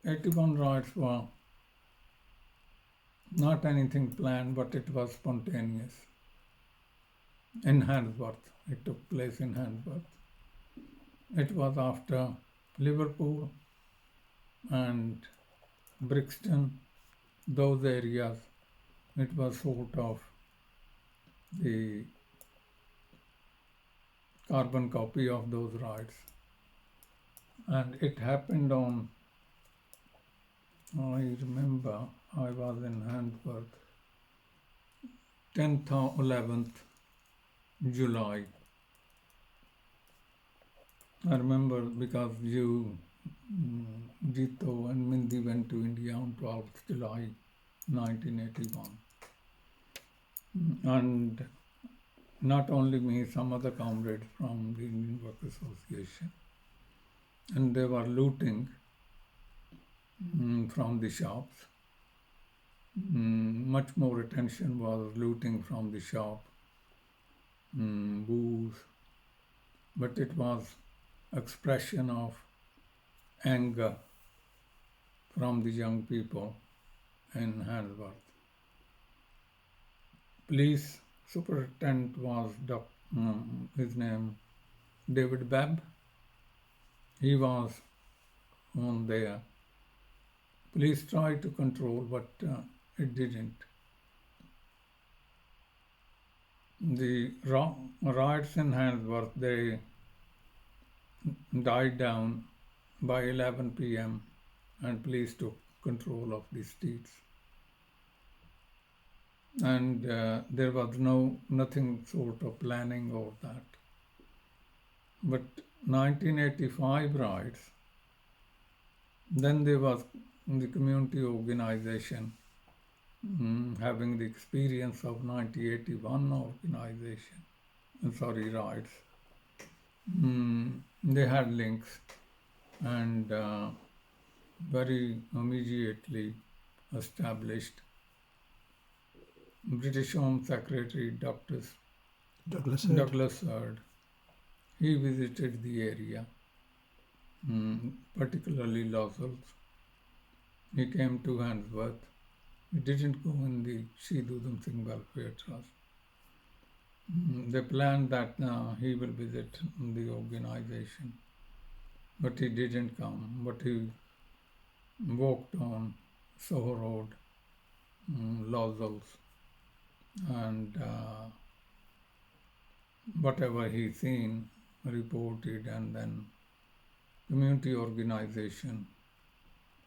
81 riots were not anything planned, but it was spontaneous. In Handsworth, it took place in Handsworth. It was after Liverpool and Brixton, those areas. It was sort of the carbon copy of those riots. And it happened on, I remember, I was in Handsworth, 10th or 11th July. I remember because you, Jito and Mindy went to India on 12th July 1981. And not only me, some other comrades from the Indian Work Association. And they were looting from the shops. Much more attention was looting from the shop, booze, but it was expression of anger from the young people in Handsworth. Police superintendent was his name David Babb. He was on there. Police tried to control, but it didn't. The riots in Handsworth, they died down by 11 p.m. and police took control of the streets. And there was nothing sort of planning or that. But 1985 riots, then there was the community organization having the experience of 1981 riots. They had links and very immediately established British Home Secretary Douglas Hurd. He visited the area, particularly Lozells. He came to Handsworth. He didn't go in the Shahid Udham Singh Welfare Trust. They planned that he will visit the organization, but he didn't come. But he walked on Soho Road, Lozells, and whatever he seen, reported, and then community organization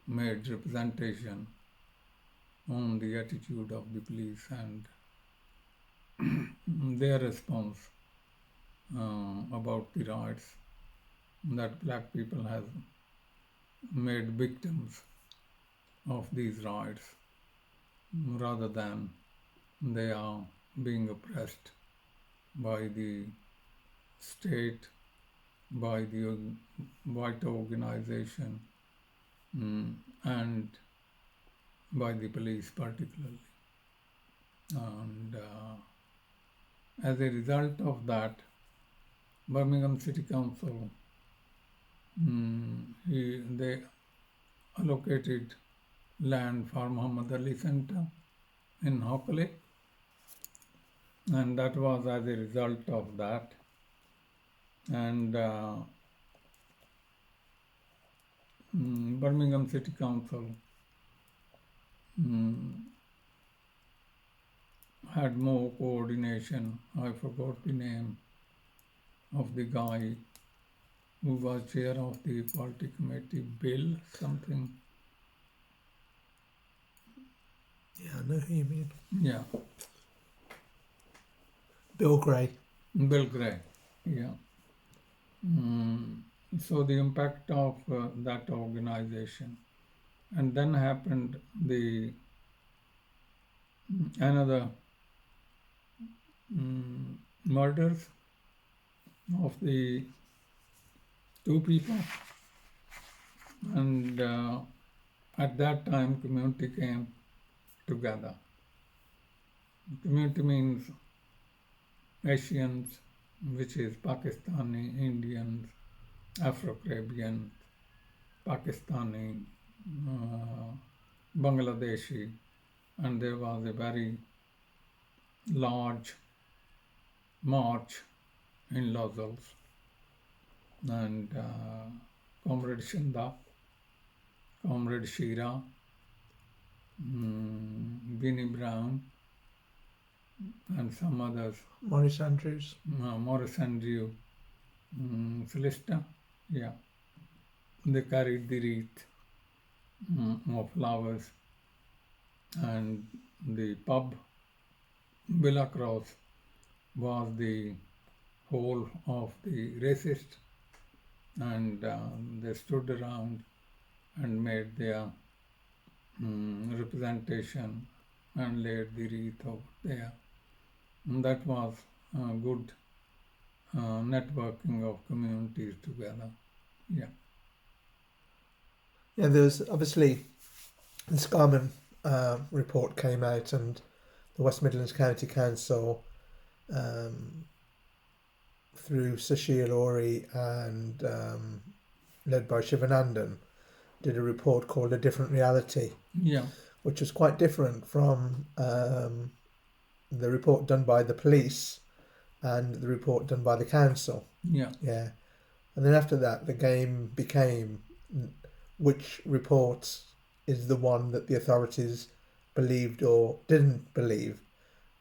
made representation on the attitude of the police and their response about the riots, that black people have made victims of these riots rather than they are being oppressed by the state, by the white organization, and by the police particularly. And as a result of that, Birmingham City Council, they allocated land for Muhammad Ali Center in Hockley, and that was as a result of that. And Birmingham City Council had more coordination. I forgot the name of the guy who was chair of the party committee, Bill something. Yeah, I know who you mean. Yeah. Bill Gray. Bill Gray, yeah. So the impact of that organization. And then happened the another murders of the two people, and at that time community came together. Community means Asians, which is Pakistani, Indians, Afro-Caribbean, Pakistani, Bangladeshi, and there was a very large march in Lozells, and Comrade Shinda, Comrade Shira, Binny Brown, and some others, Maurice Andrews. Morris Andrew, Celesta, yeah, they carried the wreath of flowers, and the pub Villa Cross was the hole of the racist, and they stood around and made their representation and laid the wreath over there. And that was good networking of communities together. Yeah. Yeah, there's obviously the Scarman report came out, and the West Midlands County Council, through Sushil Ori and led by Shivanandan, did a report called A Different Reality, Yeah. which was quite different from the report done by the police and the report done by the council. Yeah. Yeah. And then after that, the game became which report is the one that the authorities believed or didn't believe.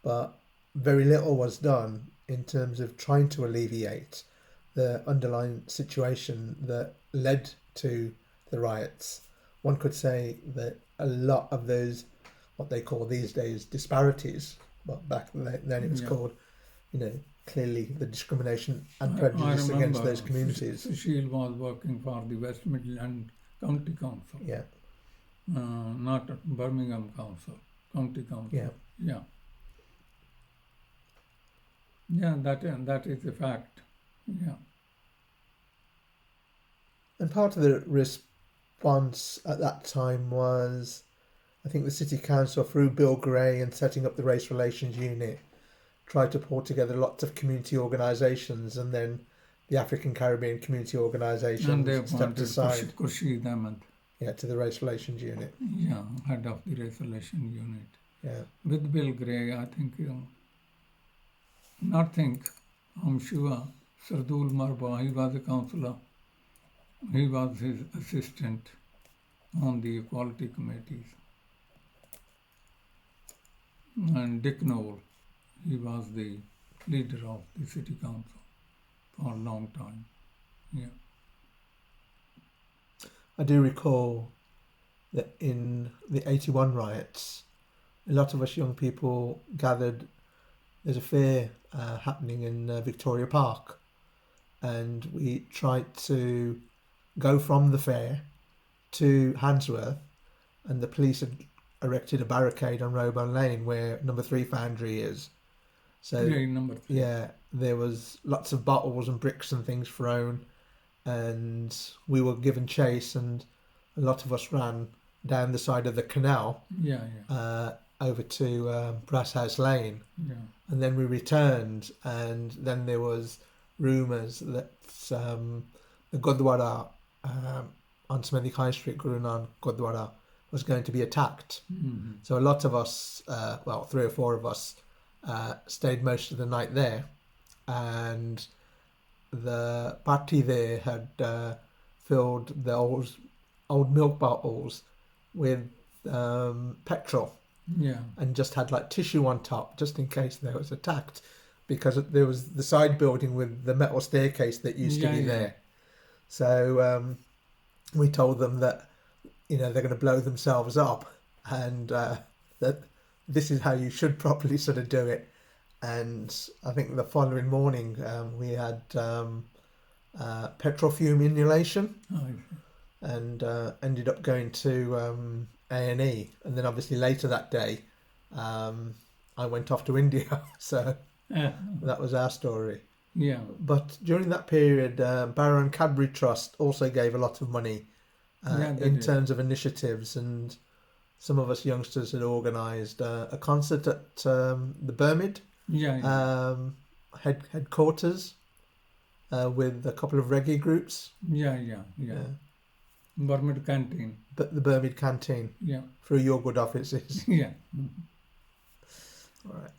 But very little was done in terms of trying to alleviate the underlying situation that led to the riots. One could say that a lot of those, what they call these days disparities, but back then it was Yeah. called, clearly the discrimination and I prejudice against remember those communities. Sushil was working for the West Midland County Council, Yeah, not Birmingham Council, County Council. yeah. Yeah. Yeah, that is a fact. Yeah. And part of the response at that time was, I think the City Council, through Bill Gray and setting up the Race Relations Unit, tried to pull together lots of community organisations, and then the African Caribbean Community And they Organisations stepped appointed aside, Khurshid Ahmed, to the Race Relations Unit. yeah, head of the Race Relation Unit. Yeah, With Bill Gray, I think, I'm sure, Sardul Marba, he was a councillor. He was his assistant on the equality committees. And Dick Noel, he was the leader of the city council for a long time. Yeah. I do recall that in the 81 riots, a lot of us young people gathered. There's a fair happening in Victoria Park, and we tried to go from the fair to Handsworth, and the police had erected a barricade on Roeburn Lane where number 3 Foundry is. So Number 3. yeah, there was lots of bottles and bricks and things thrown, and we were given chase, and a lot of us ran down the side of the canal over to Brass House Lane. Yeah. And then we returned, and then there was rumours that the Gurdwara on Smethwick High Street, Guru Nanak Gurdwara, was going to be attacked. Mm-hmm. So a lot of us, 3 or 4 of us, stayed most of the night there, and the party there had filled the old milk bottles with petrol. Yeah. And just had like tissue on top just in case they was attacked, because there was the side building with the metal staircase that used to be there. So we told them that they're going to blow themselves up, and that this is how you should properly sort of do it. And I think the following morning we had petrol fume inhalation, and ended up going to A&E, and then obviously later that day I went off to India. So that was our story. Yeah. But during that period, Barrow and Cadbury Trust also gave a lot of money in terms of initiatives, and some of us youngsters had organised a concert at the Birmingham headquarters with a couple of reggae groups. Yeah. Birmingham canteen. the Birmingham canteen Yeah. through your good offices. Yeah. All right.